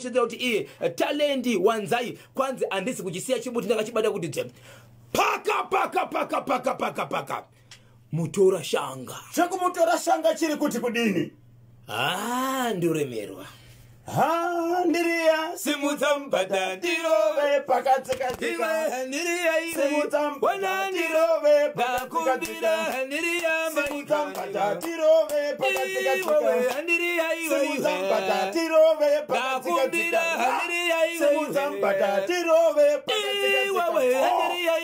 kuti iye talendi wanzai kwanza andisi kuchisiya chibuti ndakachibada kuti te paka mutora shanga chakumutora shanga chiri kuti kudini ndiremerwa ndiriya simudza mbata ndirove pakatikatika ndiriya simudza mbata ndirove ndakumbira ndiriya simudza mbata ndirove pakatikatika ndiriya simudza mbata ndirove pakatikatika simudza mbata ndirove pakatikatika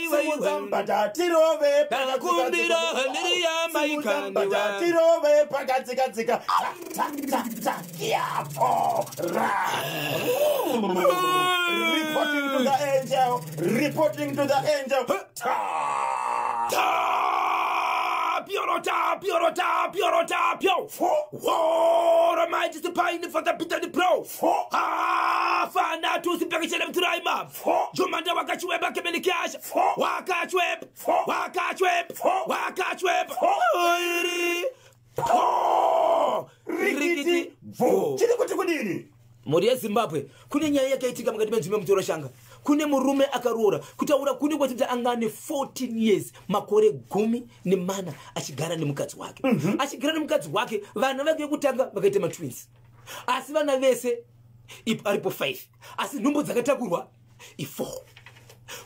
simudza mbata ndirove ndakumbira ndiriya simudza mbata ndirove pakatikatika yapo. Reporting to the angel. Reporting to the angel. Piorota, War Majesty Pine for the Peter the Pro. Fana to the Pekachel of Traima. Jumanda Wakachweb, Kamikash. Wakachweb. Rikiti vo. Chini kuti kudini. Muri Zimbabwe kune nyaya yakaitika mukati menzime mutora shanga. Kune murume akaroora kutaura kune kwati angane 14 years makore 14 achigara nemukadzi wake. Achigara nemukadzi wake vana vake kutanga vakaita twins. Asi vana vese aripo 5. Asi nhumbu dzakatakurwa i4.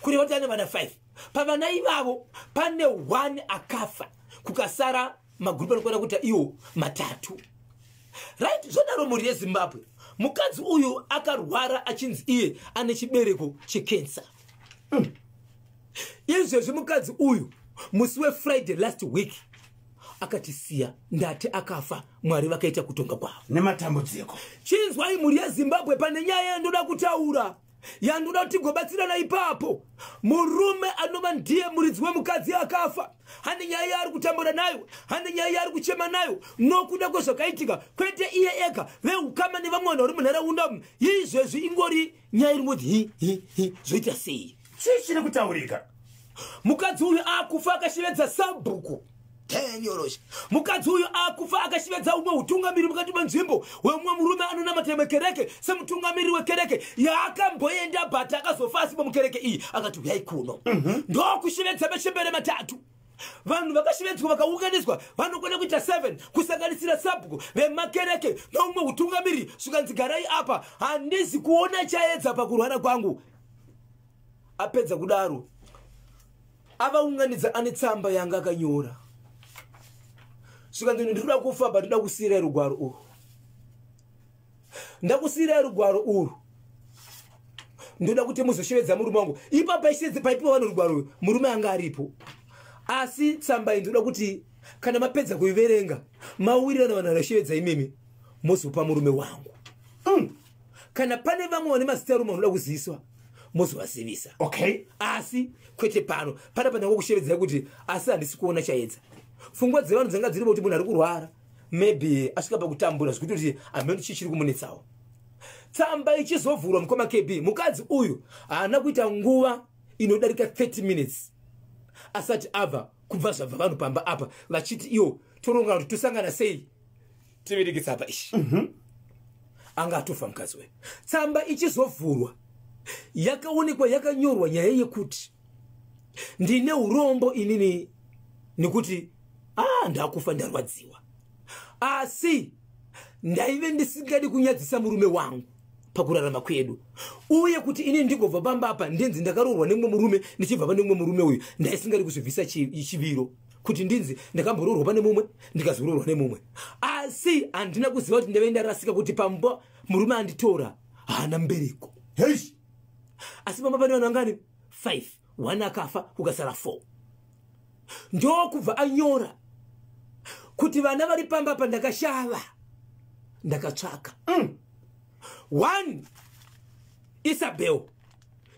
Kune vatane vana 5. Pavana ivavo pane 1 akafa kukasara magrupu anokwana kuita iwo 3. Right, zvodaro muri yeZimbabwe mukadzi uyu akarwara achinzi iye ane chibereko chekensa. Izvezvi mukadzi uyu musi weFriday last week akatisiya ndati akafa Mwari vakaita kutonga kwavo nematambudziko. Chinzwai muri yeZimbabwe pane nyaya yandoda kutaura yandoda kuti gobatsirana ipapo. Murume anova ndiye muridzi wemukadzi akafa. Hane nyaya yari kutambura nayo, hane nyaya yari kuchema nayo, nokuda kwezvakaitika kwete iye ega veukama nevamwe vanhu vari munharaunda umu. Izvezvi ingori nyaya iri ngoti zvoita sei? Chiri kutaurika. Mukadzi uyu akufa akashevedza sabhuku 10 euros. Mukadzi uyu akufa akashevedza umwe utungamiri mukati menzvimbo wemwe murume anonamata mekereke semutungamiri wekereke yaakamboenda bhata akazofa asi pamukereke iyi akati uyai kuno. Ndokushevedza mashembere 3. Vanhu vakashevedzwa vakaunganiswa vanokwana kuita 7 kusanganisira sabhuku vemakereke noumwe utungamiri svikanzigarai apa handisi kuona chaedza pakurwara kwangu. Apedza kudaro avaunganidza ane tsamba yanga akanyora. Svikanzi ndinoda kufa but ndoda kusiyira rugwaro urwu. Ndakusiyira rugwaro urwu. Ndoda kuti muzoshevedza murume wangu. Ipapo ishedze paipiwa vanhu rugwaro murume anga aripo. Asi tsamba ndoda kuti kana mapedza kuiverenga mawirirana vanhu vanashevedza imimi mozopa murume wangu. Kana pane vamwe vane mazita rume vanoda kuziviswa mozovazivisa. Okay. Asi kwete pano panapa ndangokushevedza kuti asi handisi kuona chaedza. Pfungwa dzevanhu dzanga dziripo kuti munhu ari kurwara maybe asvika pakutambura zvikuti kuti amene chichiri kumunetsawo. Tsamba ichizovhurwa mukoma KB mukadzi uyu haana kuita nguva inodarika 30 minutes asati abva kubva zvabva vanhu pamba apa vachiti iyo toronga kuti tosangana sei tivirikisa apa ishi. Anga atofa mukadzi wedu. Tsamba ichizovhurwa yakaonekwa yakanyorwa nyaya yekuti ndine urombo inini nekuti ndakufa ndarwadziwa. Asi ndaive ndisingadi kunyadzisa murume wangu pakurarama kwedu. Uye kuti ini ndigobva pamba apa ndinzi ndakaroorwa nemwe murume ndichibva pane mumwe murume uyu ndaisingadi kuzvivhisa chiviro kuti ndinzi ndakamboroorwa pane mumwe ndikazoroorwa nemumwe. Asi handina kuziva kuti ndave ndarasika kuti pamba murume anditora haana mubereko. Asi pamba pane vanhu vangani 5 1 akafa kukasara 4. Ndokubva anyora kuti vana vari pamba apa ndakashava ndakatsvaka. 1 Isabel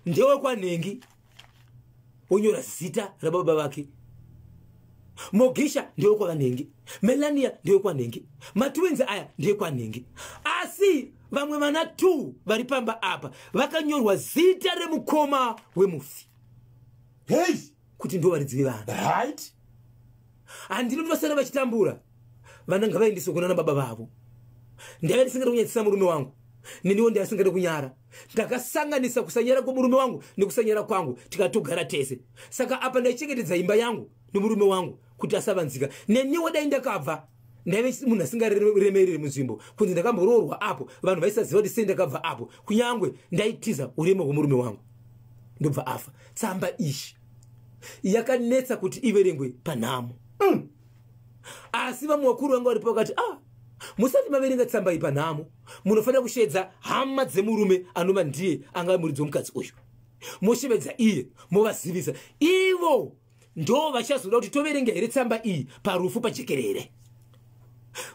ndewe kwanhengi onyora zita rababa vake. Mogisha ndewe kwanhengi. Melania ndewe kwanhengi. Matwins aya ndewe kwanhengi. Asi vamwe vana 2 vari pamba apa vakanyorwa zita remukoma wemufi. Kuti ndo varidzi vevana. Right? Handinoti vasara vachitambura vana ngavaendeswe kuna baba vavo. Ndave ndisingadi kunyadzisa murume wangu. neniwo ndasingade kunyara ndakasanganisa kusanyara kwomurume wangu nekusanyara kwangu tikatogara tese saka apa ndaichengetedza imba yangu nemurume wangu kuti asavanzika neniwo dai ndakabva ndaive munhu asingaremereri munzvimbo kunzi ndakamboroorwa apo vanhu vaisaziva kuti sei ndakabva apo kunyangwe ndaitiza ureme hwomurume wangu ndobva afa tsamba ishi yakanetsa kuti iverengwe panhamo asi vamwe vakuru vanga varipo vakati musati maverenga tsamba iyi panhamo munofanira kushedza hama dzemurume anova ndiye anga muridzi womukadzi uyu moshevedza iye movazivisa ivo ndo vachazoda kuti toverenga here tsamba iyi parufu pajekerere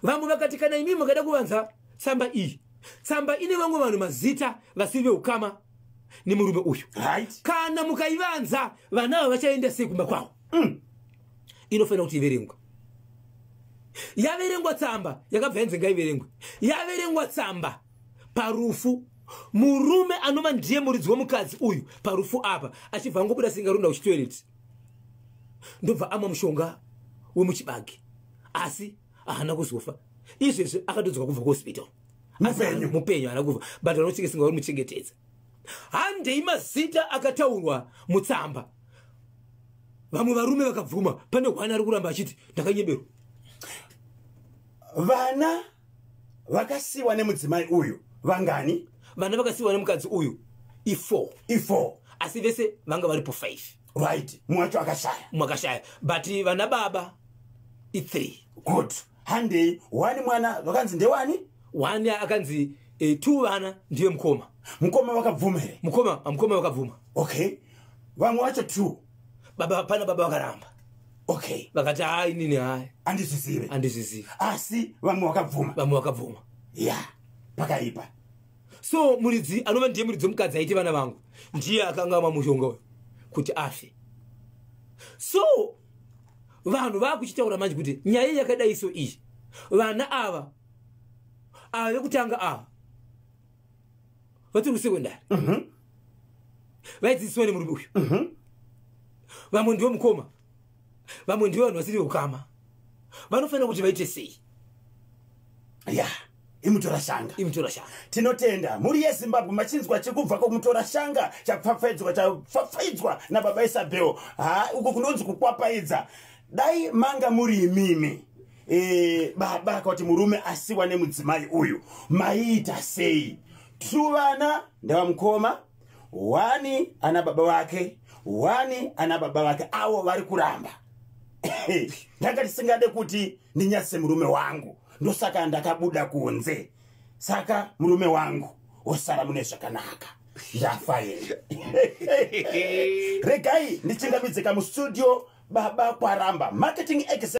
vamwe vakati kana imi makada kuvanza tsamba iyi tsamba ine vamwe vanhu mazita vasivi veukama nemurume uyu kana mukaivanza vana ava vachaenda sei kumba kwavo inofanira kuti iverengwa yaverengwa tsamba yakabva yanzi ngaiverengwe yaverengwa tsamba parufu murume anova ndiye muridzi womukadzi uyu parufu apa achibva angobuda singarunda kuchitoireti ndobva amwa mushonga wemuchibage asi haana kuzofa izvezvi akatodzwa kubva kuhospital mupenyu haana kufa but vanochengesinga vari muchengetedza handei mazita akataurwa mutsamba vamwe varume vakabvuma pane hwana ari kuramba achiti ndakanyeberwa vana vakasiwa nemudzimai uyu vangani vana vakasiwa nemukadzi uyu i4 asi vese vanga varipo 5 right mwacho akashaya but vana baba i3 good handei wani mwana vakanzi ndewani wani akanzi 2 vana ndiye mukoma vakabvumere mukoma vakabvuma okay vamwe vacho 2 pana baba vakaramba okay vakati hai nini hai andizvizive asi vamwe vakabvuma pakaipa so muridzi anova ndiye muridzi womukadzi aiti vana vangu ndiye akanga amwa mushonga uyu kuti afe so vanhu vakuchitaura manje kuti nyaya yakadaiso iyi vana ava vekutanga ava vatiri kusekondari vaidzidziswa nemurume uyu vamwe ndiwo mukoma vamwe ndiwo vanhu vasiri ukama vanofanira kuti vaite sei imutora shanga tinotenda muri yezimbabwe machinzwa chekubva kumutora shanga chapfapfaidzwa nababa Isabel uko kunonzi kukwapaidza dai manga muri imimi baba akati murume asiwa nemudzimai uyu maiita sei 2 vana ndevamukoma 1 ana baba vake 1 ana baba vake avo vari kuramba ndakati singade kuti ndinyase murume wangu ndosaka ndakabuda kunze saka murume wangu osara mune zvakanaka ndafa regai ndichingamidzika mustudio baba Kwaramba marketing